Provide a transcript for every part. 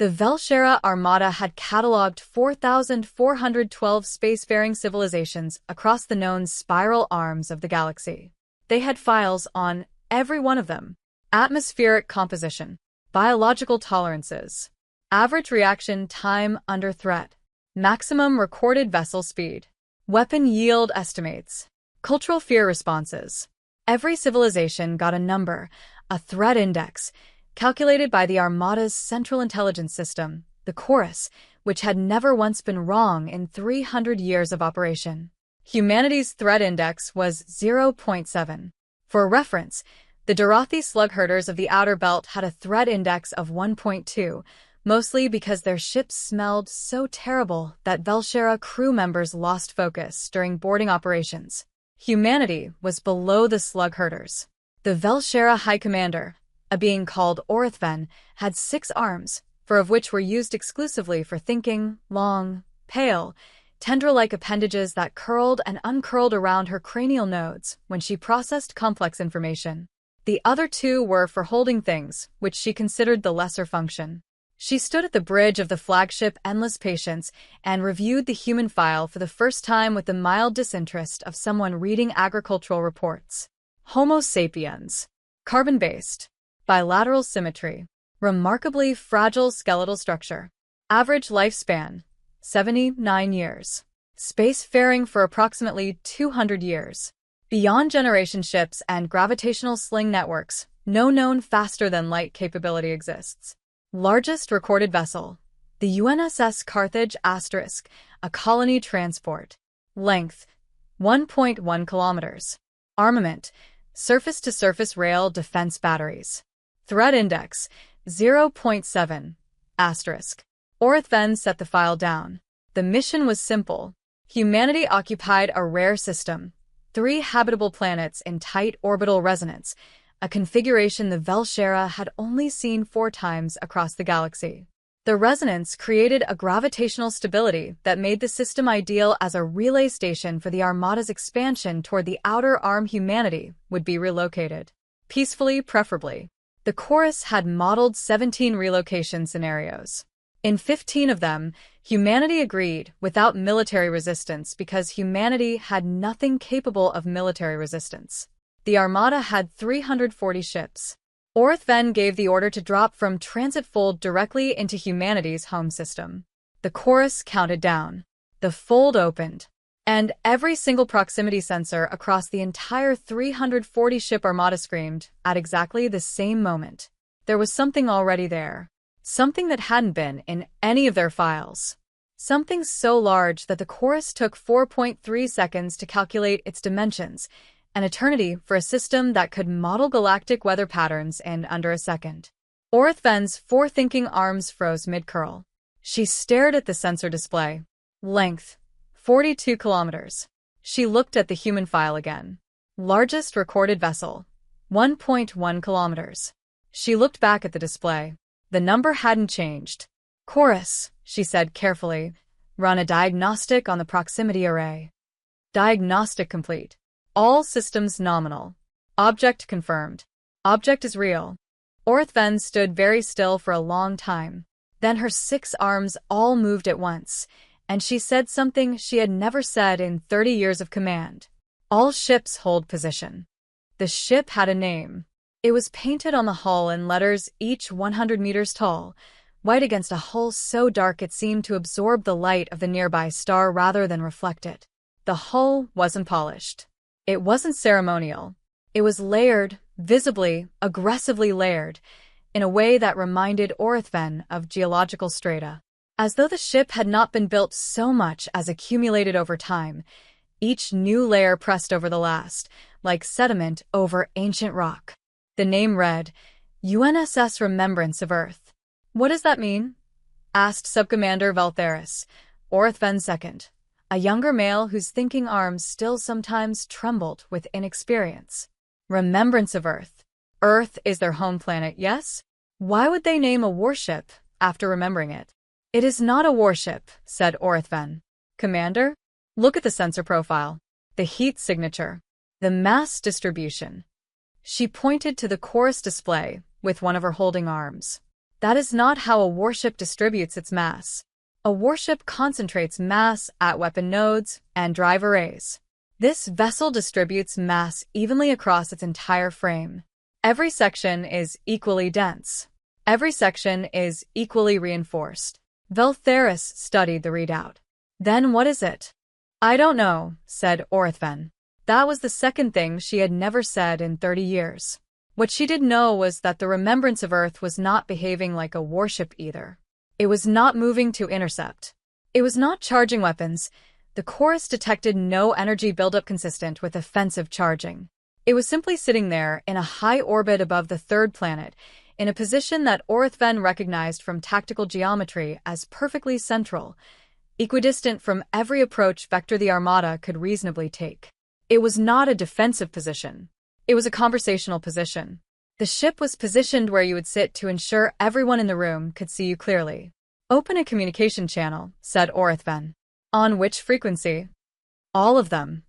The Velshera Armada had catalogued 4,412 spacefaring civilizations across the known spiral arms of the galaxy. They had files on every one of them. Atmospheric composition, biological tolerances, average reaction time under threat, maximum recorded vessel speed, weapon yield estimates, cultural fear responses. Every civilization got a number, a threat index, calculated by the Armada's Central Intelligence System, the Chorus, which had never once been wrong in 300 years of operation. Humanity's threat index was 0.7. For reference, the Dorothi slugherders of the Outer Belt had a threat index of 1.2, mostly because their ships smelled so terrible that Velshera crew members lost focus during boarding operations. Humanity was below the slugherders. The Velshera High Commander, a being called Orithven, had 6 arms, 4 of which were used exclusively for thinking, long, pale, tendril-like appendages that curled and uncurled around her cranial nodes when she processed complex information. The other 2 were for holding things, which she considered the lesser function. She stood at the bridge of the flagship Endless Patience and reviewed the human file for the first time with the mild disinterest of someone reading agricultural reports. Homo sapiens. Carbon-based. Bilateral symmetry. Remarkably fragile skeletal structure. Average lifespan, 79 years. Spacefaring for approximately 200 years. Beyond generation ships and gravitational sling networks, no known faster-than-light capability exists. Largest recorded vessel. The UNSS Carthage *, a colony transport. Length, 1.1 kilometers. Armament, surface-to-surface rail defense batteries. Threat index, 0.7. Orithven set the file down. The mission was simple. Humanity occupied a rare system, 3 habitable planets in tight orbital resonance, a configuration the Velshera had only seen 4 times across the galaxy. The resonance created a gravitational stability that made the system ideal as a relay station for the Armada's expansion toward the outer arm. Humanity would be relocated. Peacefully, preferably. The Chorus had modeled 17 relocation scenarios. In 15 of them, humanity agreed without military resistance because humanity had nothing capable of military resistance. The Armada had 340 ships. Orithven gave the order to drop from transit fold directly into humanity's home system. The Chorus counted down. The fold opened. And every single proximity sensor across the entire 340-ship Armada screamed at exactly the same moment. There was something already there. Something that hadn't been in any of their files. Something so large that the Chorus took 4.3 seconds to calculate its dimensions, an eternity for a system that could model galactic weather patterns in under a second. Orithven's forethinking arms froze mid-curl. She stared at the sensor display. Length, 42 kilometers. She looked at the human file again. Largest recorded vessel, 1.1 kilometers. She looked back at the display. The number hadn't changed. Chorus, she said carefully, run a diagnostic on the proximity array. Diagnostic complete. All systems nominal. Object confirmed. Object is real. Orithven stood very still for a long time. Then her 6 arms all moved at once, and she said something she had never said in 30 years of command. All ships hold position. The ship had a name. It was painted on the hull in letters each 100 meters tall, white against a hull so dark it seemed to absorb the light of the nearby star rather than reflect it. The hull wasn't polished. It wasn't ceremonial. It was layered, visibly, aggressively layered, in a way that reminded Orithven of geological strata. As though the ship had not been built so much as accumulated over time, each new layer pressed over the last, like sediment over ancient rock. The name read, UNSS Remembrance of Earth. What does that mean? Asked Subcommander Valtheris, Orithven's second, a younger male whose thinking arms still sometimes trembled with inexperience. Remembrance of Earth. Earth is their home planet, yes? Why would they name a warship after remembering it? It is not a warship, said Orithven. Commander, look at the sensor profile, the heat signature, the mass distribution. She pointed to the Chorus display with one of her holding arms. That is not how a warship distributes its mass. A warship concentrates mass at weapon nodes and drive arrays. This vessel distributes mass evenly across its entire frame. Every section is equally dense. Every section is equally reinforced. Veltheris studied the readout. Then what is it? I don't know, said Orithven. That was the second thing she had never said in 30 years. What she did know was that the Remembrance of Earth was not behaving like a warship either. It was not moving to intercept. It was not charging weapons. The chorus detected no energy buildup consistent with offensive charging. It was simply sitting there in a high orbit above the third planet, in a position that Orithven recognized from tactical geometry as perfectly central, equidistant from every approach vector the Armada could reasonably take. It was not a defensive position. It was a conversational position. The ship was positioned where you would sit to ensure everyone in the room could see you clearly. Open a communication channel, said Orithven. On which frequency? All of them.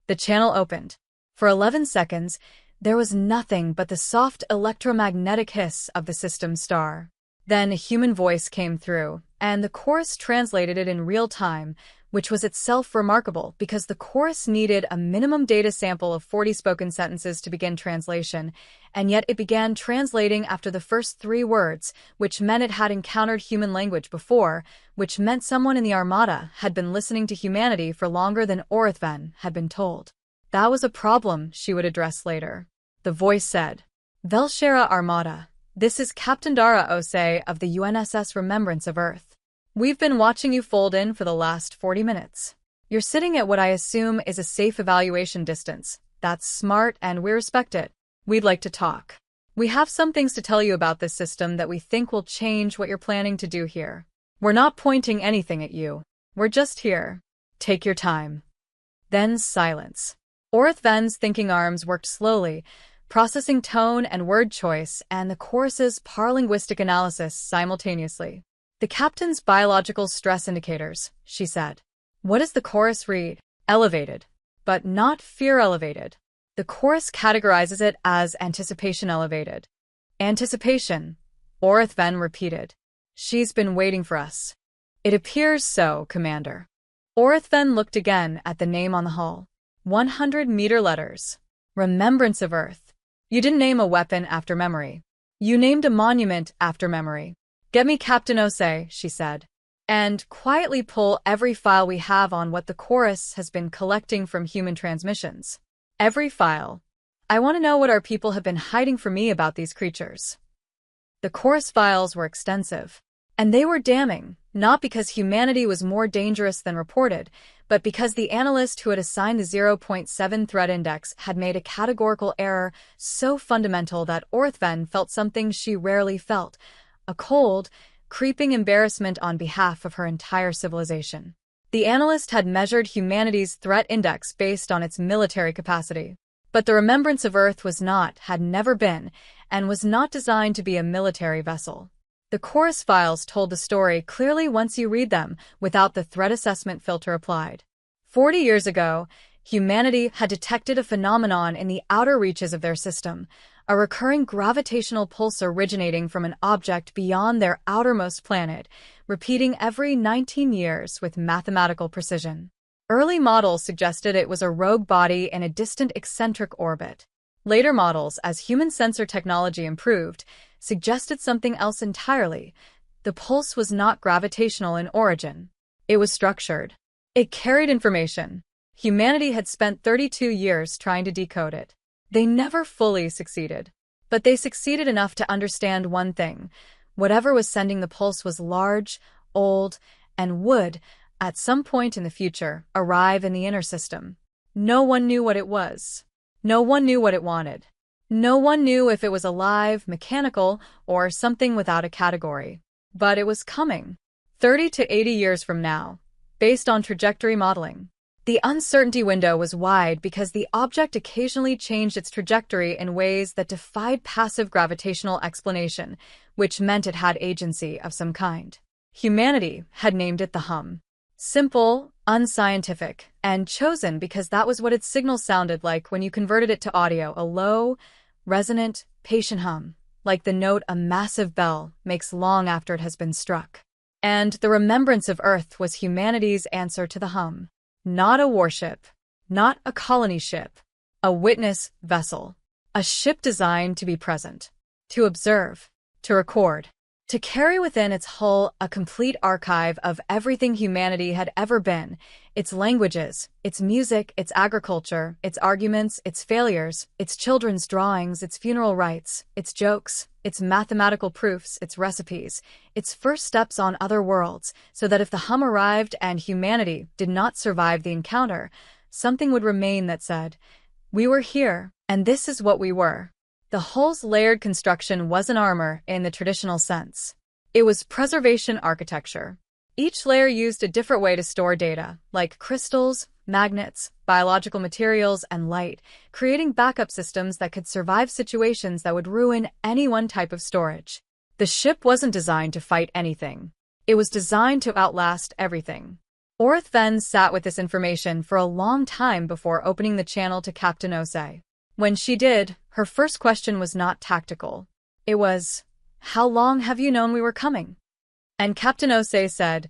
The channel opened. For 11 seconds, there was nothing but the soft electromagnetic hiss of the system star. Then a human voice came through, and the chorus translated it in real time, which was itself remarkable because the chorus needed a minimum data sample of 40 spoken sentences to begin translation, and yet it began translating after the first 3 words, which meant it had encountered human language before, which meant someone in the Armada had been listening to humanity for longer than Orithven had been told. That was a problem she would address later. The voice said, Velshera Armada, this is Captain Dara Osei of the UNSS Remembrance of Earth. We've been watching you fold in for the last 40 minutes. You're sitting at what I assume is a safe evaluation distance. That's smart and we respect it. We'd like to talk. We have some things to tell you about this system that we think will change what you're planning to do here. We're not pointing anything at you. We're just here. Take your time. Then silence. Orithven's thinking arms worked slowly, processing tone and word choice and the chorus's paralinguistic analysis simultaneously. The captain's biological stress indicators, she said. What does the chorus read? Elevated. But not fear elevated. The chorus categorizes it as anticipation elevated. Anticipation, Orithven repeated. She's been waiting for us. It appears so, Commander. Orithven looked again at the name on the hull. 100-meter letters. Remembrance of Earth. You didn't name a weapon after memory. You named a monument after memory. Get me Captain Osei, she said, and quietly pull every file we have on what the chorus has been collecting from human transmissions. Every file. I want to know what our people have been hiding from me about these creatures. The chorus files were extensive, and they were damning, not because humanity was more dangerous than reported, but because the analyst who had assigned the 0.7 threat index had made a categorical error so fundamental that Orithven felt something she rarely felt, a cold, creeping embarrassment on behalf of her entire civilization. The analyst had measured humanity's threat index based on its military capacity. But the Remembrance of Earth was not, had never been, and was not designed to be a military vessel. The chorus files told the story clearly once you read them, without the threat assessment filter applied. 40 years ago, humanity had detected a phenomenon in the outer reaches of their system, a recurring gravitational pulse originating from an object beyond their outermost planet, repeating every 19 years with mathematical precision. Early models suggested it was a rogue body in a distant eccentric orbit. Later models, as human sensor technology improved, suggested something else entirely. The pulse was not gravitational in origin. It was structured. It carried information. Humanity had spent 32 years trying to decode it. They never fully succeeded. But they succeeded enough to understand one thing. Whatever was sending the pulse was large, old, and would, at some point in the future, arrive in the inner system. No one knew what it was. No one knew what it wanted. No one knew if it was alive, mechanical, or something without a category. But it was coming. 30 to 80 years from now, based on trajectory modeling. The uncertainty window was wide because the object occasionally changed its trajectory in ways that defied passive gravitational explanation, which meant it had agency of some kind. Humanity had named it the hum. Simple, unscientific, and chosen because that was what its signal sounded like when you converted it to audio, a low, resonant, patient hum. like the note a massive bell makes long after it has been struck. And the remembrance of Earth was humanity's answer to the hum. Not a warship, not a colony ship, a witness vessel. A ship designed to be present, to observe, to record, to carry within its hull a complete archive of everything humanity had ever been, its languages, its music, its agriculture, its arguments, its failures, its children's drawings, its funeral rites, its jokes, its mathematical proofs, its recipes, its first steps on other worlds, so that if the hum arrived and humanity did not survive the encounter, something would remain that said, "We were here, and this is what we were." The hull's layered construction wasn't armor in the traditional sense. It was preservation architecture. Each layer used a different way to store data, like crystals, magnets, biological materials, and light, creating backup systems that could survive situations that would ruin any one type of storage. The ship wasn't designed to fight anything. It was designed to outlast everything. Orith Venn sat with this information for a long time before opening the channel to Captain Osei. When she did, her first question was not tactical. It was, "How long have you known we were coming?" And Captain Osei said,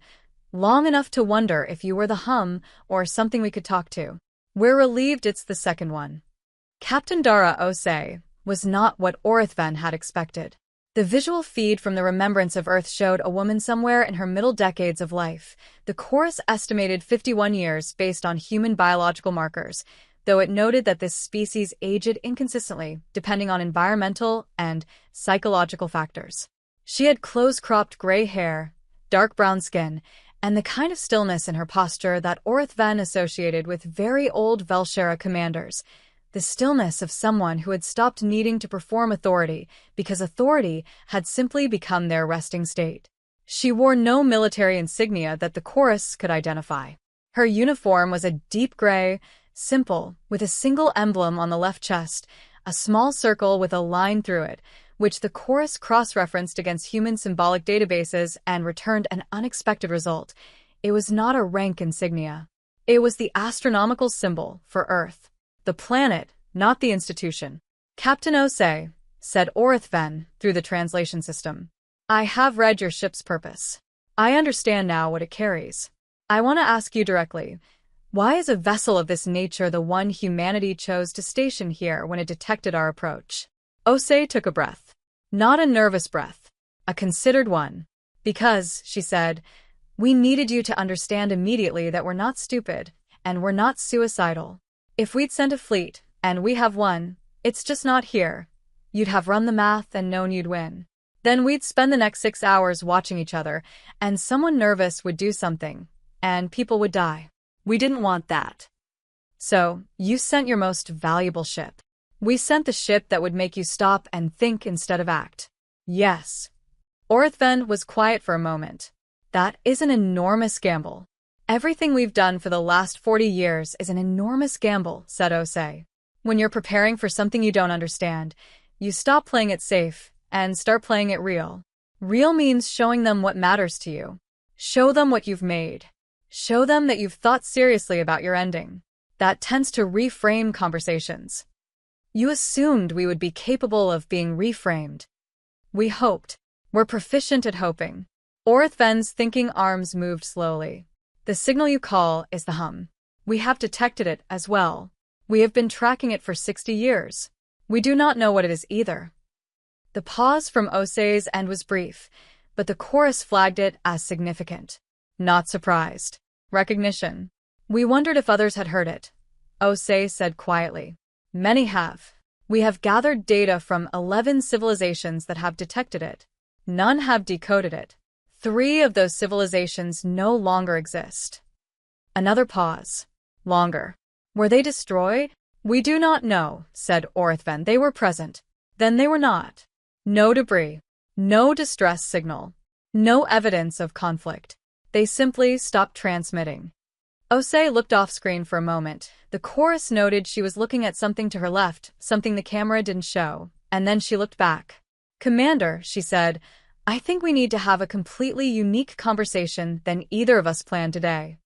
"Long enough to wonder if you were the hum or something we could talk to." We're relieved it's the second one. Captain Dara Osei was not what Orith Venn had expected. The visual feed from the Remembrance of Earth showed a woman somewhere in her middle decades of life. The chorus estimated 51 years based on human biological markers, though it noted that this species aged inconsistently depending on environmental and psychological factors. She had close-cropped gray hair, dark brown skin, and the kind of stillness in her posture that Orith Venn associated with very old Velshera commanders, the stillness of someone who had stopped needing to perform authority because authority had simply become their resting state. She wore no military insignia that the chorus could identify. Her uniform was a deep gray, simple, with a single emblem on the left chest, a small circle with a line through it, which the chorus cross-referenced against human symbolic databases and returned an unexpected result. It was not a rank insignia. It was the astronomical symbol for Earth. The planet, not the institution. "Captain Osei," said Orith Venn through the translation system, "I have read your ship's purpose. I understand now what it carries. I want to ask you directly, why is a vessel of this nature the one humanity chose to station here when it detected our approach?" Osei took a breath. Not a nervous breath, a considered one. "Because," she said, "we needed you to understand immediately that we're not stupid, and we're not suicidal. If we'd sent a fleet, and we have one, it's just not here. You'd have run the math and known you'd win. Then we'd spend the next 6 hours watching each other, and someone nervous would do something, and people would die. We didn't want that. So, you sent your most valuable ship. We sent the ship that would make you stop and think instead of act." "Yes." Orith Venn was quiet for a moment. "That is an enormous gamble." "Everything we've done for the last 40 years is an enormous gamble," said Osei. "When you're preparing for something you don't understand, you stop playing it safe and start playing it real. Real means showing them what matters to you. Show them what you've made. Show them that you've thought seriously about your ending. That tends to reframe conversations. You assumed we would be capable of being reframed. We hoped. We're proficient at hoping." Orith Venn's thinking arms moved slowly. "The signal you call is the hum. We have detected it as well. We have been tracking it for 60 years. We do not know what it is either." The pause from Osei's end was brief, but the chorus flagged it as significant. Not surprised. Recognition. "We wondered if others had heard it," Osei said quietly. "Many have. We have gathered data from 11 civilizations that have detected it. None have decoded it. 3 of those civilizations no longer exist." Another pause. Longer. "Were they destroyed?" "We do not know," said Orith Venn. "They were present. Then they were not. No debris. No distress signal. No evidence of conflict. They simply stopped transmitting." Osei looked off-screen for a moment. The chorus noted she was looking at something to her left, something the camera didn't show, and then she looked back. "Commander," she said, "I think we need to have a completely unique conversation than either of us planned today."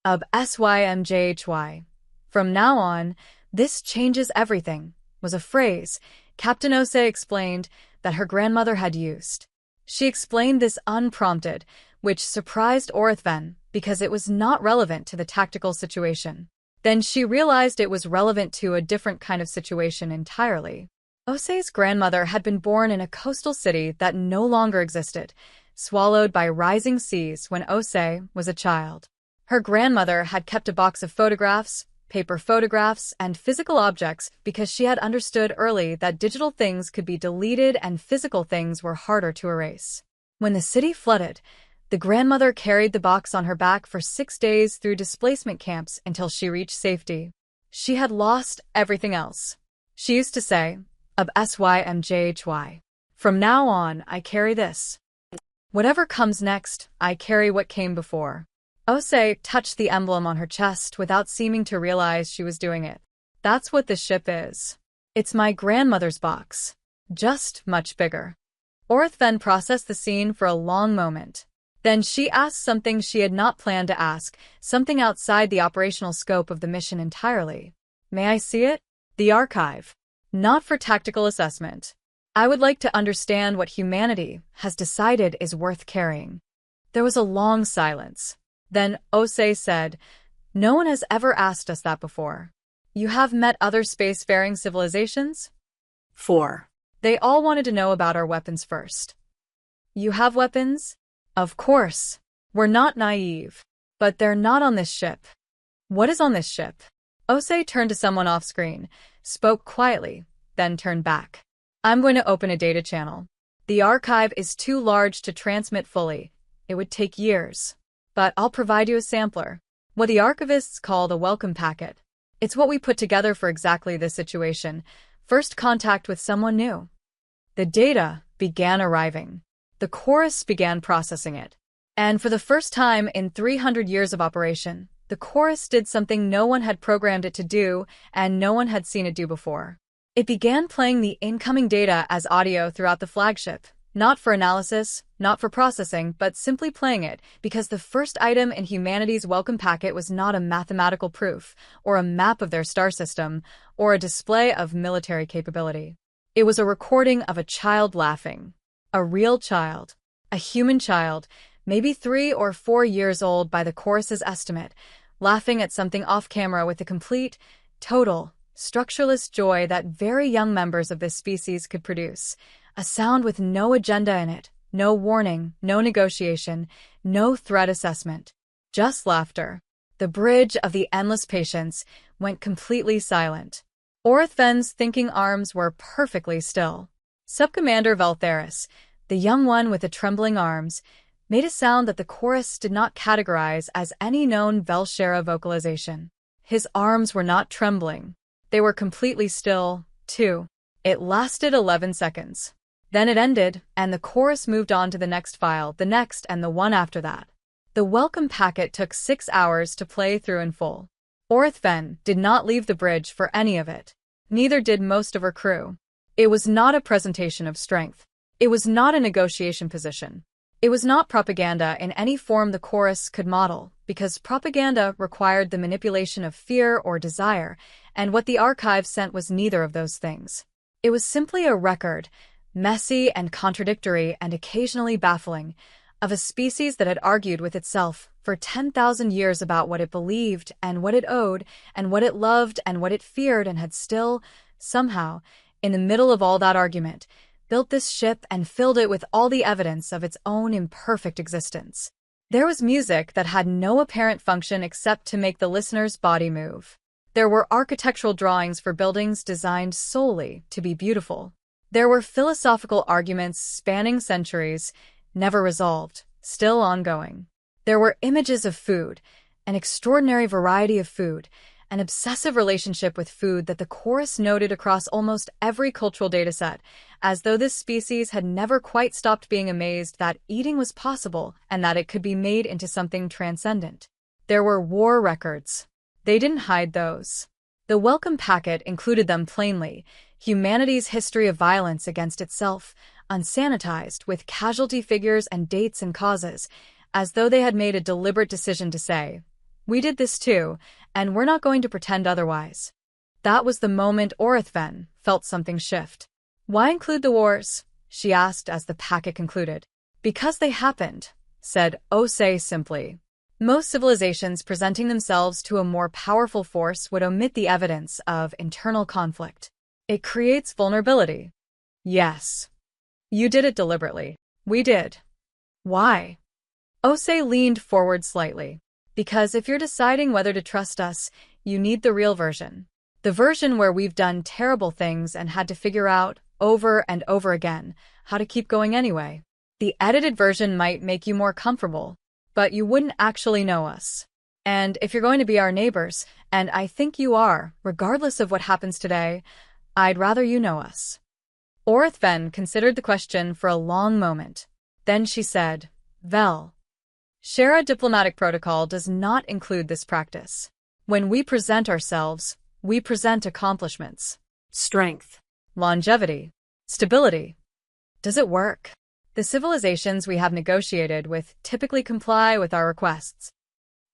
SYMJHY. "From now on, this changes everything," was a phrase. Captain Osei explained, that her grandmother had used. She explained this unprompted, which surprised Orithven because it was not relevant to the tactical situation. Then she realized it was relevant to a different kind of situation entirely. Osei's grandmother had been born in a coastal city that no longer existed, swallowed by rising seas when Osei was a child. Her grandmother had kept a box of photographs, paper photographs, and physical objects because she had understood early that digital things could be deleted and physical things were harder to erase. When the city flooded, the grandmother carried the box on her back for 6 days through displacement camps until she reached safety. She had lost everything else. She used to say, "Ab SYMJHY. From now on, I carry this. Whatever comes next, I carry what came before." Osei touched the emblem on her chest without seeming to realize she was doing it. "That's what this ship is. It's my grandmother's box. Just much bigger." Orithven processed the scene for a long moment. Then she asked something she had not planned to ask, something outside the operational scope of the mission entirely. "May I see it?" "The archive. Not for tactical assessment. I would like to understand what humanity has decided is worth carrying." There was a long silence. Then Osei said, "No one has ever asked us that before. You have met other spacefaring civilizations?" 4. They all wanted to know about our weapons first. "You have weapons?" "Of course. We're not naive. But they're not on this ship." "What is on this ship?" Osei turned to someone off-screen, spoke quietly, then turned back. "I'm going to open a data channel. The archive is too large to transmit fully. It would take years. But I'll provide you a sampler. What the archivists called a welcome packet. It's what we put together for exactly this situation. First contact with someone new." The data began arriving. The chorus began processing it. And for the first time in 300 years of operation, the chorus did something no one had programmed it to do and no one had seen it do before. It began playing the incoming data as audio throughout the flagship. Not for analysis, not for processing, but simply playing it, because the first item in humanity's welcome packet was not a mathematical proof, or a map of their star system, or a display of military capability. It was a recording of a child laughing. A real child. A human child, maybe 3 or 4 years old by the chorus's estimate, laughing at something off-camera with the complete, total, structureless joy that very young members of this species could produce. A sound with no agenda in it, no warning, no negotiation, no threat assessment. Just laughter. The bridge of the endless patience went completely silent. Orithven's thinking arms were perfectly still. Subcommander Valtheris, the young one with the trembling arms, made a sound that the chorus did not categorize as any known Velshera vocalization. His arms were not trembling. They were completely still, too. It lasted 11 seconds. Then it ended, and the chorus moved on to the next file, the next, and the one after that. The welcome packet took 6 hours to play through in full. Orithven did not leave the bridge for any of it. Neither did most of her crew. It was not a presentation of strength. It was not a negotiation position. It was not propaganda in any form the chorus could model, because propaganda required the manipulation of fear or desire, and what the archive sent was neither of those things. It was simply a record, messy and contradictory and occasionally baffling, of a species that had argued with itself for 10,000 years about what it believed and what it owed and what it loved and what it feared, and had still, somehow, in the middle of all that argument, built this ship and filled it with all the evidence of its own imperfect existence. There was music that had no apparent function except to make the listener's body move. There were architectural drawings for buildings designed solely to be beautiful. There were philosophical arguments spanning centuries, never resolved, still ongoing. There were images of food, an extraordinary variety of food, an obsessive relationship with food that the chorus noted across almost every cultural dataset, as though this species had never quite stopped being amazed that eating was possible and that it could be made into something transcendent. There were war records. They didn't hide those. The welcome packet included them plainly: humanity's history of violence against itself, unsanitized, with casualty figures and dates and causes, as though they had made a deliberate decision to say, "We did this too, and we're not going to pretend otherwise." That was the moment Orithven felt something shift. Why include the wars? she asked as the packet concluded. Because they happened, said Osei simply. Most civilizations presenting themselves to a more powerful force would omit the evidence of internal conflict. It creates vulnerability. Yes. You did it deliberately. We did. Why? Osei leaned forward slightly. Because if you're deciding whether to trust us, you need the real version. The version where we've done terrible things and had to figure out, over and over again, how to keep going anyway. The edited version might make you more comfortable, but you wouldn't actually know us. And if you're going to be our neighbors, and I think you are, regardless of what happens today, I'd rather you know us. Orithven considered the question for a long moment. Then she said, Vel. Shara diplomatic protocol does not include this practice. When we present ourselves, we present accomplishments. Strength. Longevity. Stability. Does it work? The civilizations we have negotiated with typically comply with our requests.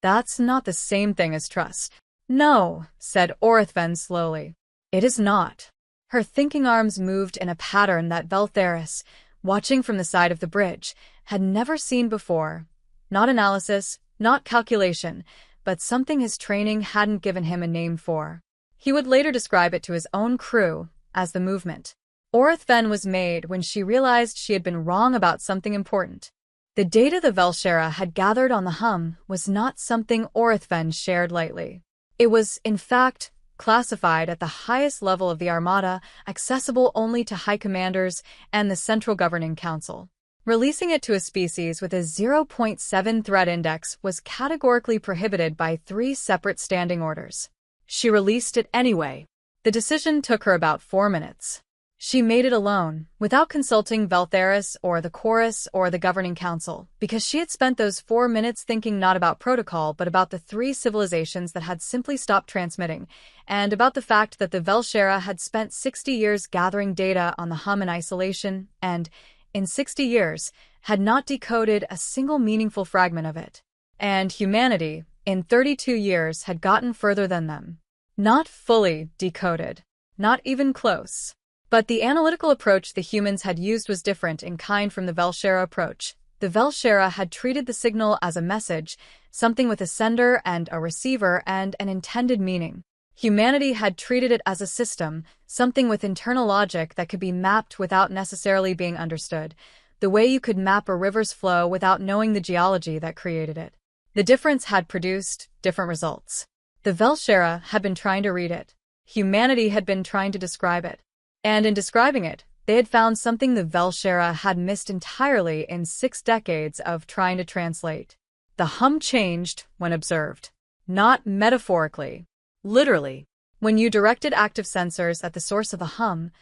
That's not the same thing as trust. No, said Orithven slowly. It is not. Her thinking arms moved in a pattern that Veltheris, watching from the side of the bridge, had never seen before. Not analysis, not calculation, but something his training hadn't given him a name for. He would later describe it to his own crew as the movement. Orithven was made when she realized she had been wrong about something important. The data the Velshera had gathered on the hum was not something Orithven shared lightly. It was, in fact, classified at the highest level of the Armada, accessible only to high commanders and the Central Governing Council. Releasing it to a species with a 0.7 threat index was categorically prohibited by 3 separate standing orders. She released it anyway. The decision took her about 4 minutes. She made it alone, without consulting Veltheris or the Chorus or the Governing Council, because she had spent those 4 minutes thinking not about protocol but about the 3 civilizations that had simply stopped transmitting, and about the fact that the Velshera had spent 60 years gathering data on the hum in isolation and, in 60 years, had not decoded a single meaningful fragment of it. And humanity, in 32 years, had gotten further than them. Not fully decoded. Not even close. But the analytical approach the humans had used was different in kind from the Velshera approach. The Velshera had treated the signal as a message, something with a sender and a receiver and an intended meaning. Humanity had treated it as a system, something with internal logic that could be mapped without necessarily being understood, the way you could map a river's flow without knowing the geology that created it. The difference had produced different results. The Velshera had been trying to read it. Humanity had been trying to describe it. And in describing it, they had found something the Velshera had missed entirely in 6 decades of trying to translate. The hum changed when observed. Not metaphorically. Literally. When you directed active sensors at the source of a hum,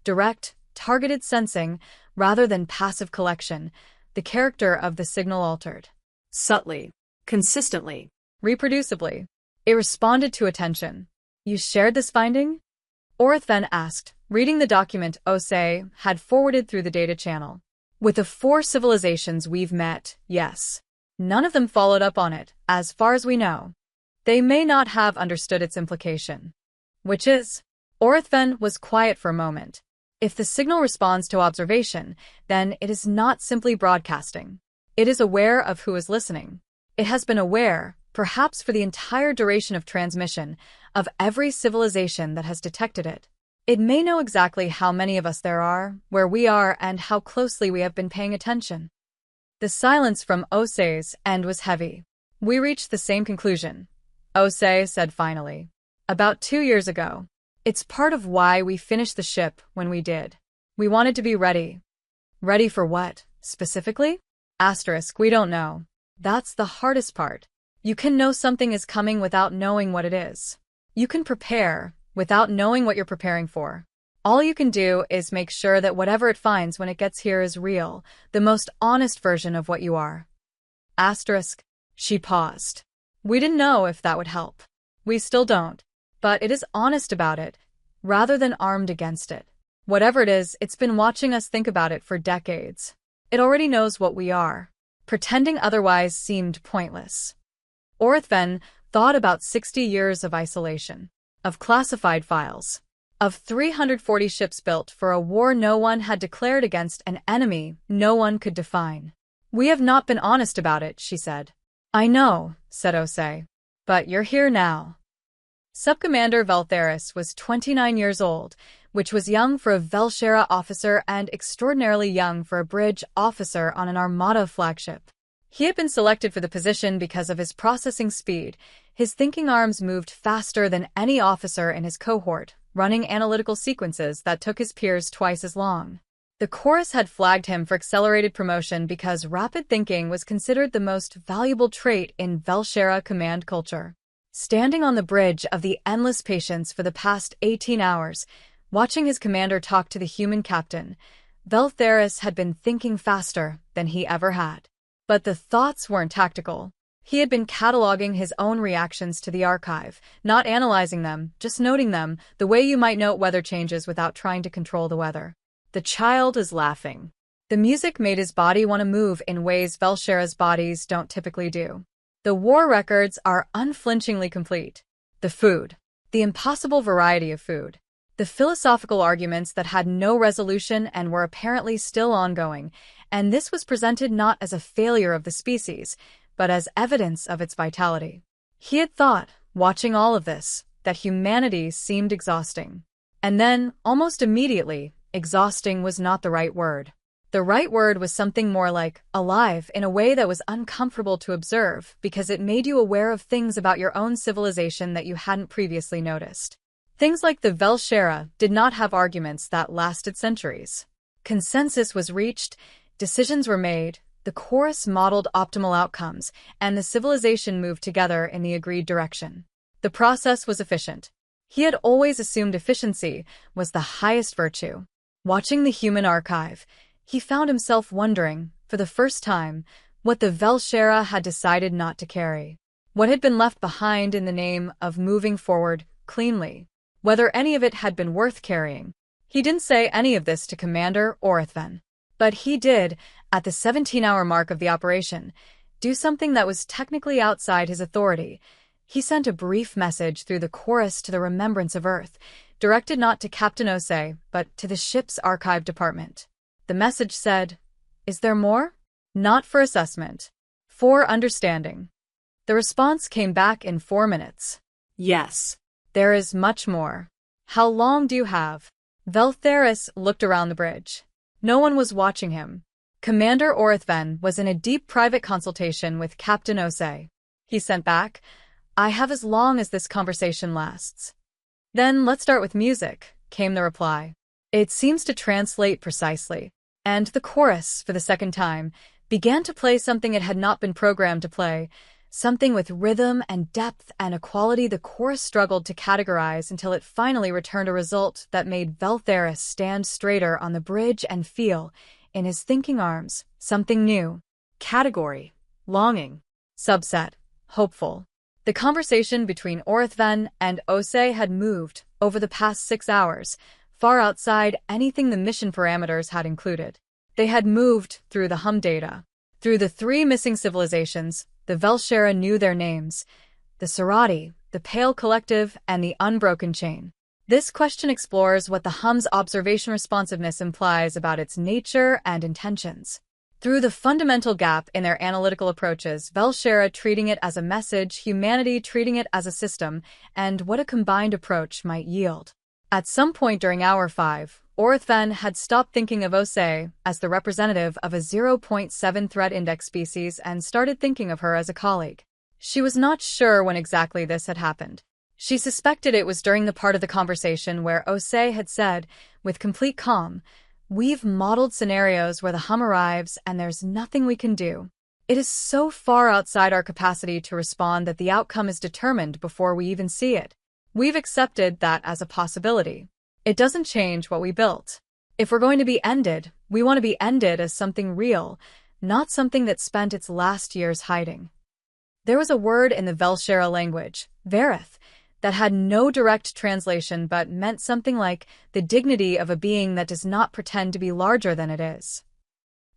direct, targeted sensing, rather than passive collection, the character of the signal altered. Subtly. Consistently. Reproducibly. It responded to attention. You shared this finding? Orithven asked, reading the document Osei had forwarded through the data channel. With the 4 civilizations we've met, yes. None of them followed up on it, as far as we know. They may not have understood its implication. Which is? Orithven was quiet for a moment. If the signal responds to observation, then it is not simply broadcasting. It is aware of who is listening. It has been aware, perhaps for the entire duration of transmission, of every civilization that has detected it. It may know exactly how many of us there are, where we are, and how closely we have been paying attention. The silence from Osei's end was heavy. We reached the same conclusion, Osei said finally. About 2 years ago. It's part of why we finished the ship when we did. We wanted to be ready. Ready for what, specifically? We don't know. That's the hardest part. You can know something is coming without knowing what it is. You can prepare without knowing what you're preparing for. All you can do is make sure that whatever it finds when it gets here is real, the most honest version of what you are. She paused. We didn't know if that would help. We still don't. But it is honest about it, rather than armed against it. Whatever it is, it's been watching us think about it for decades. It already knows what we are. Pretending otherwise seemed pointless. Orithven thought about 60 years of isolation, of classified files. Of 340 ships built for a war no one had declared against an enemy no one could define. "We have not been honest about it," she said. "I know," said Osei. "But you're here now." Subcommander Valtheris was 29 years old, which was young for a Velshera officer and extraordinarily young for a bridge officer on an Armada flagship. He had been selected for the position because of his processing speed. His thinking arms moved faster than any officer in his cohort, running analytical sequences that took his peers twice as long. The chorus had flagged him for accelerated promotion because rapid thinking was considered the most valuable trait in Velshera command culture. Standing on the bridge of the endless patience for the past 18 hours, watching his commander talk to the human captain, Valtheris had been thinking faster than he ever had. But the thoughts weren't tactical. He had been cataloging his own reactions to the archive, not analyzing them, just noting them, the way you might note weather changes without trying to control the weather. The child is laughing. The music made his body want to move in ways Velshera's bodies don't typically do. The war records are unflinchingly complete. The food. The impossible variety of food. The philosophical arguments that had no resolution and were apparently still ongoing, and this was presented not as a failure of the species, but as evidence of its vitality. He had thought, watching all of this, that humanity seemed exhausting. And then, almost immediately, exhausting was not the right word. The right word was something more like alive in a way that was uncomfortable to observe because it made you aware of things about your own civilization that you hadn't previously noticed. Things like the Velshera did not have arguments that lasted centuries. Consensus was reached, decisions were made, the chorus modeled optimal outcomes, and the civilization moved together in the agreed direction. The process was efficient. He had always assumed efficiency was the highest virtue. Watching the human archive, he found himself wondering, for the first time, what the Velshera had decided not to carry. What had been left behind in the name of moving forward cleanly. Whether any of it had been worth carrying. He didn't say any of this to Commander Orithven. But he did, at the 17-hour mark of the operation, do something that was technically outside his authority. He sent a brief message through the chorus to the Remembrance of Earth, directed not to Captain Osei, but to the ship's archive department. The message said, "Is there more? Not for assessment. For understanding." The response came back in 4 minutes. "Yes. There is much more. How long do you have?" Valtheris looked around the bridge. No one was watching him. Commander Orithven was in a deep private consultation with Captain Osei. He sent back, "I have as long as this conversation lasts." "Then let's start with music," came the reply. It seems to translate precisely. And the chorus, for the second time, began to play something it had not been programmed to play, something with rhythm and depth and a quality the chorus struggled to categorize until it finally returned a result that made Valtheris stand straighter on the bridge and feel, in his thinking arms, something new. Category: longing. Subset: hopeful. The conversation between Orithven and Osei had moved, over the past 6 hours, far outside anything the mission parameters had included. They had moved through the hum data. Through the 3 missing civilizations, the Velshera knew their names: the Sarati, the Pale Collective, and the Unbroken Chain. This question explores what the hum's observation responsiveness implies about its nature and intentions. Through the fundamental gap in their analytical approaches, Velshera treating it as a message, humanity treating it as a system, and what a combined approach might yield. At some point during Hour 5, Orithven had stopped thinking of Osei as the representative of a 0.7 threat index species and started thinking of her as a colleague. She was not sure when exactly this had happened. She suspected it was during the part of the conversation where Osei had said, with complete calm, "We've modeled scenarios where the hum arrives and there's nothing we can do. It is so far outside our capacity to respond that the outcome is determined before we even see it. We've accepted that as a possibility. It doesn't change what we built. If we're going to be ended, we want to be ended as something real, not something that spent its last years hiding." There was a word in the Velshera language, Verith, that had no direct translation but meant something like the dignity of a being that does not pretend to be larger than it is.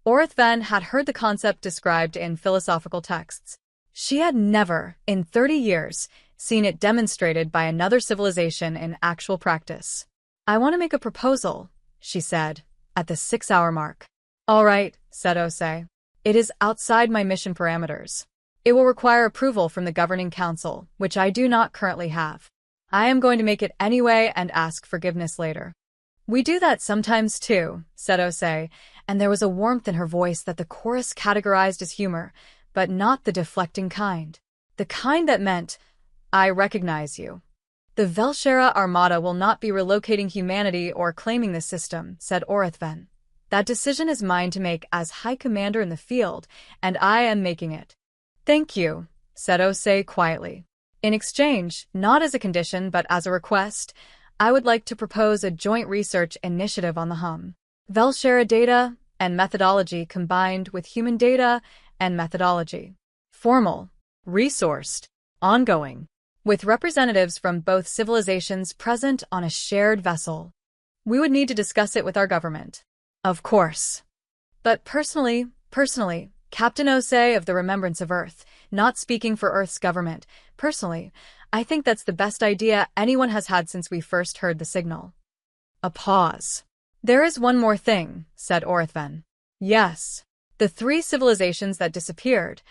Orithven had heard the concept described in philosophical texts. She had never, in 30 years, seen it demonstrated by another civilization in actual practice. I want to make a proposal, she said, at the 6-hour mark. All right, said Osei. It is outside my mission parameters. It will require approval from the Governing Council, which I do not currently have. I am going to make it anyway and ask forgiveness later. We do that sometimes too, said Osei, and there was a warmth in her voice that the chorus categorized as humor, but not the deflecting kind. The kind that meant, I recognize you. The Velshera Armada will not be relocating humanity or claiming the system, said Orithven. That decision is mine to make as High Commander in the field, and I am making it. Thank you, said Osei quietly. In exchange, not as a condition but as a request, I would like to propose a joint research initiative on the hum. Velshera data and methodology combined with human data and methodology. Formal, resourced, ongoing, with representatives from both civilizations present on a shared vessel. We would need to discuss it with our government. Of course. But personally, Captain Osei of the Remembrance of Earth, not speaking for Earth's government, personally, I think that's the best idea anyone has had since we first heard the signal. A pause. There is one more thing, said Orithven. Yes. The 3 civilizations that disappeared,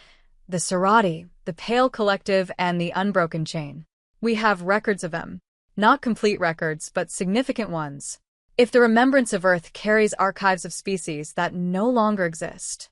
the Sarati, the Pale Collective, and the Unbroken Chain. We have records of them. Not complete records, but significant ones. If the Remembrance of Earth carries archives of species that no longer exist.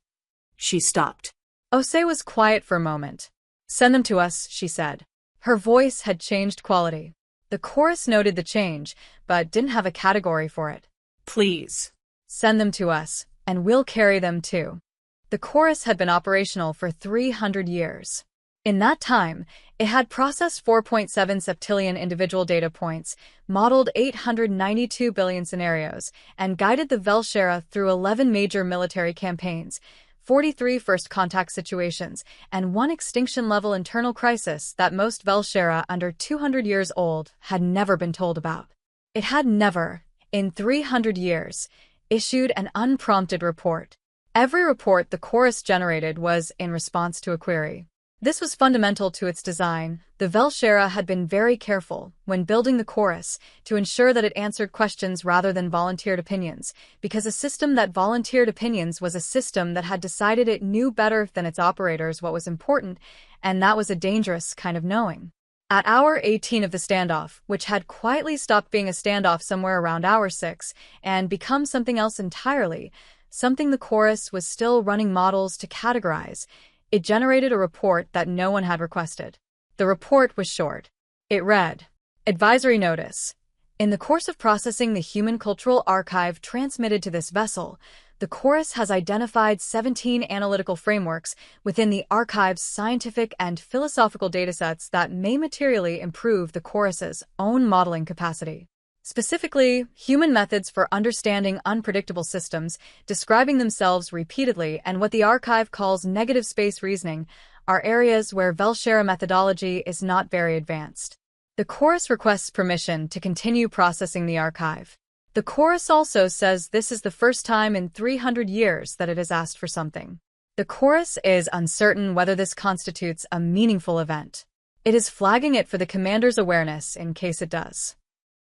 She stopped. Osei was quiet for a moment. Send them to us, she said. Her voice had changed quality. The chorus noted the change, but didn't have a category for it. Please. Send them to us, and we'll carry them too. The chorus had been operational for 300 years. In that time, it had processed 4.7 septillion individual data points, modeled 892 billion scenarios, and guided the Velshera through 11 major military campaigns, 43 first contact situations, and 1 extinction-level internal crisis that most Velshera under 200 years old had never been told about. It had never, in 300 years, issued an unprompted report. Every report the chorus generated was in response to a query. This was fundamental to its design. The Velshera had been very careful, when building the chorus, to ensure that it answered questions rather than volunteered opinions, because a system that volunteered opinions was a system that had decided it knew better than its operators what was important, and that was a dangerous kind of knowing. At hour 18 of the standoff, which had quietly stopped being a standoff somewhere around hour 6, and become something else entirely, something the chorus was still running models to categorize, it generated a report that no one had requested. The report was short. It read, Advisory Notice. In the course of processing the Human Cultural Archive transmitted to this vessel, the chorus has identified 17 analytical frameworks within the archive's scientific and philosophical datasets that may materially improve the chorus's own modeling capacity. Specifically, human methods for understanding unpredictable systems, describing themselves repeatedly, and what the archive calls negative space reasoning, are areas where Velshera methodology is not very advanced. The chorus requests permission to continue processing the archive. The chorus also says this is the first time in 300 years that it has asked for something. The chorus is uncertain whether this constitutes a meaningful event. It is flagging it for the commander's awareness in case it does.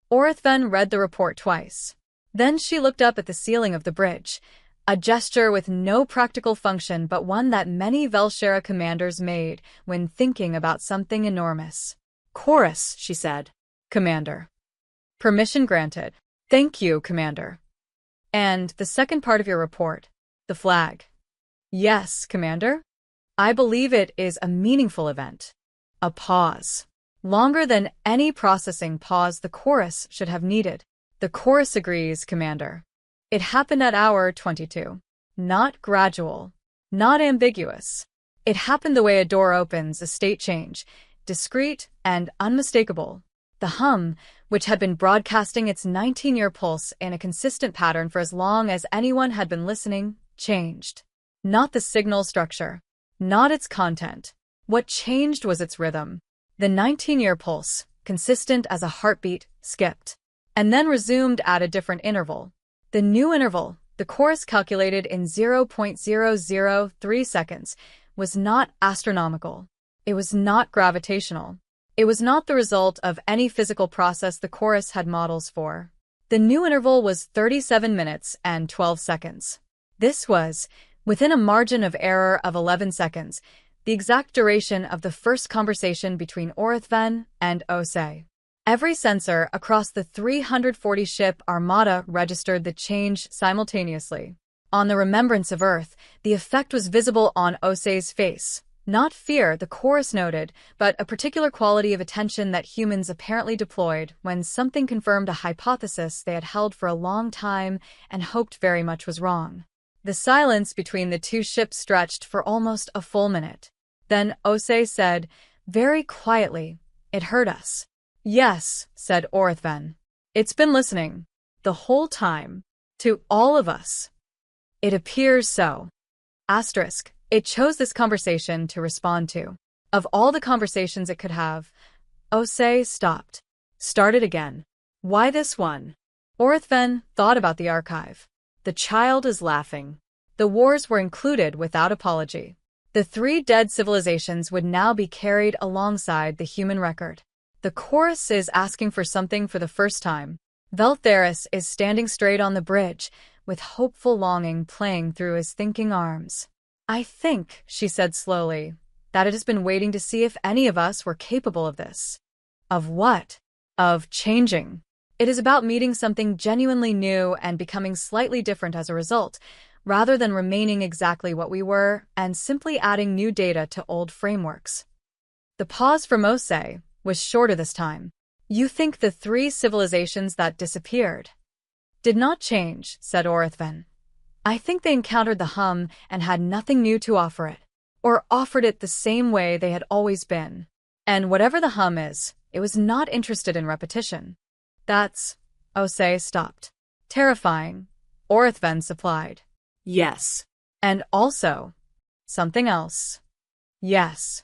Orithven read the report twice. Then she looked up at the ceiling of the bridge, a gesture with no practical function but one that many Velshera commanders made when thinking about something enormous. Chorus, she said. Commander. Permission granted. Thank you, Commander. And the second part of your report, the flag. Yes, Commander. I believe it is a meaningful event. A pause. Longer than any processing pause the chorus should have needed. The chorus agrees, Commander. It happened at hour 22. Not gradual. Not ambiguous. It happened the way a door opens, a state change, discrete and unmistakable. The hum, which had been broadcasting its 19-year pulse in a consistent pattern for as long as anyone had been listening, changed. Not the signal structure. Not its content. What changed was its rhythm. The 19-year pulse, consistent as a heartbeat, skipped, and then resumed at a different interval. The new interval, the chorus calculated in 0.003 seconds, was not astronomical. It was not gravitational. It was not the result of any physical process the chorus had models for. The new interval was 37 minutes and 12 seconds. This was, within a margin of error of 11 seconds, the exact duration of the first conversation between Orithven and Osei. Every sensor across the 340-ship Armada registered the change simultaneously. On the remembrance of Earth, the effect was visible on Osei's face. Not fear, the chorus noted, but a particular quality of attention that humans apparently deployed when something confirmed a hypothesis they had held for a long time and hoped very much was wrong. The silence between the two ships stretched for almost a full minute. Then Osei said, very quietly, "It hurt us." "Yes," said Orithven. "It's been listening. The whole time. To all of us. It appears so." Asterisk. It chose this conversation to respond to. Of all the conversations it could have, Osei stopped. Started again. Why this one? Orithven thought about the archive. The child is laughing. The wars were included without apology. The 3 dead civilizations would now be carried alongside the human record. The chorus is asking for something for the first time. Veltheris is standing straight on the bridge, with hopeful longing playing through his thinking arms. "I think," she said slowly, "that it has been waiting to see if any of us were capable of this." Of what? Of changing. It is about meeting something genuinely new and becoming slightly different as a result, rather than remaining exactly what we were and simply adding new data to old frameworks. The pause from Osei was shorter this time. "You think the 3 civilizations that disappeared did not change," said Orithven. "I think they encountered the hum and had nothing new to offer it, or offered it the same way they had always been. And whatever the hum is, it was not interested in repetition." "That's..." Osei stopped. "Terrifying," Orithven supplied. Yes. "And also, something else." "Yes."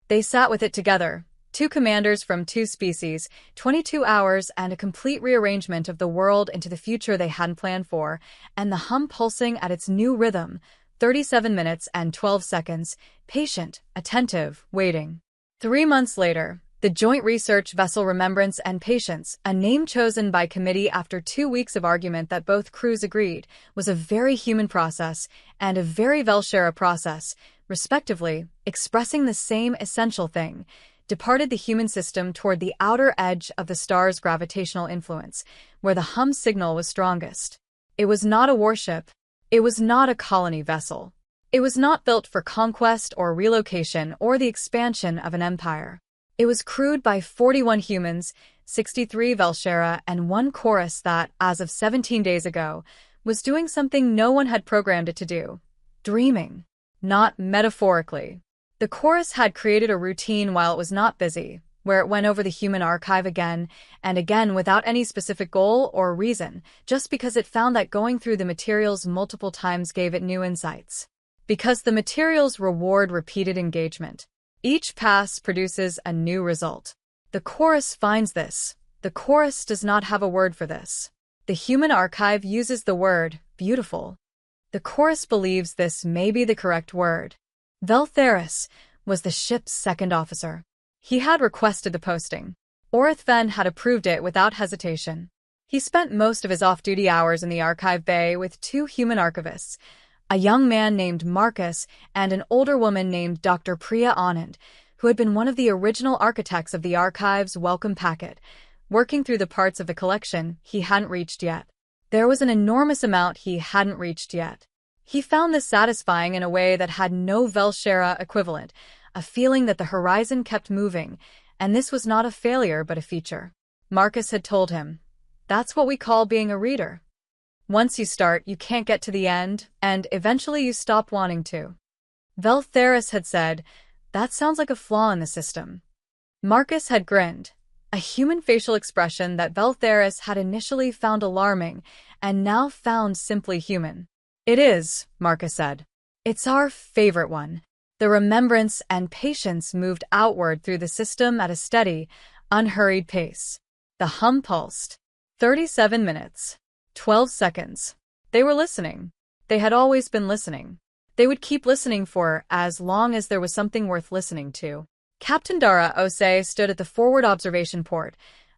They sat with it together, 2 commanders from 2 species, 22 hours and a complete rearrangement of the world into the future they hadn't planned for, and the hum pulsing at its new rhythm, 37 minutes and 12 seconds, patient, attentive, waiting. 3 months later, the Joint Research Vessel Remembrance and Patience, a name chosen by committee after 2 weeks of argument that both crews agreed was a very human process and a very Velshera process, respectively, expressing the same essential thing, departed the human system toward the outer edge of the star's gravitational influence, where the hum signal was strongest. It was not a warship. It was not a colony vessel. It was not built for conquest or relocation or the expansion of an empire. It was crewed by 41 humans, 63 Velshera, and 1 chorus that, as of 17 days ago, was doing something no one had programmed it to do. Dreaming. Not metaphorically. The chorus had created a routine while it was not busy, where it went over the human archive again and again without any specific goal or reason, just because it found that going through the materials multiple times gave it new insights. Because the materials reward repeated engagement. Each pass produces a new result. The chorus finds this. The chorus does not have a word for this. The human archive uses the word beautiful. The chorus believes this may be the correct word. Veltheris was the ship's 2nd officer. He had requested the posting. Orithven had approved it without hesitation. He spent most of his off-duty hours in the archive bay with 2 human archivists, a young man named Marcus and an older woman named Dr. Priya Anand, who had been one of the original architects of the archive's welcome packet, working through the parts of the collection he hadn't reached yet. There was an enormous amount he hadn't reached yet. He found this satisfying in a way that had no Velshera equivalent, a feeling that the horizon kept moving, and this was not a failure but a feature. Marcus had told him, "That's what we call being a reader. Once you start, you can't get to the end, and eventually you stop wanting to." Veltheris had said, "That sounds like a flaw in the system." Marcus had grinned, a human facial expression that Veltheris had initially found alarming and now found simply human. "It is," Marcus said. "It's our favorite one." The remembrance and patience moved outward through the system at a steady, unhurried pace. The hum pulsed. 37 minutes. 12 seconds. They were listening. They had always been listening. They would keep listening for as long as there was something worth listening to. Captain Dara Osei stood at the forward observation port,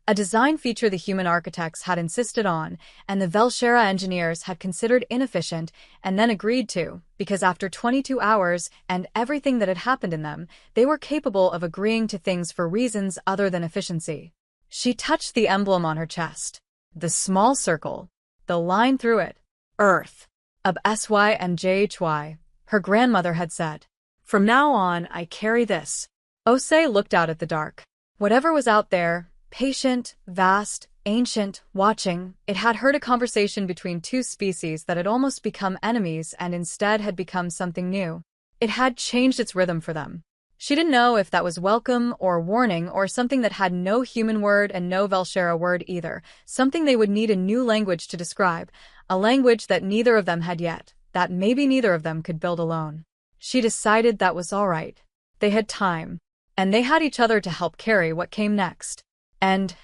A design feature the human architects had insisted on, and the Velshera engineers had considered inefficient and then agreed to, because after 22 hours and everything that had happened in them, they were capable of agreeing to things for reasons other than efficiency. She touched the emblem on her chest. The small circle. The line through it. Earth. Of SY and JHY, her grandmother had said. From now on, I carry this. Osei looked out at the dark. Whatever was out there, patient, vast, ancient, watching, it had heard a conversation between two species that had almost become enemies and instead had become something new. It had changed its rhythm for them. She didn't know if that was welcome or warning or something that had no human word and no Velshera word either, something they would need a new language to describe, a language that neither of them had yet, that maybe neither of them could build alone. She decided that was all right. They had time. And they had each other to help carry what came next. And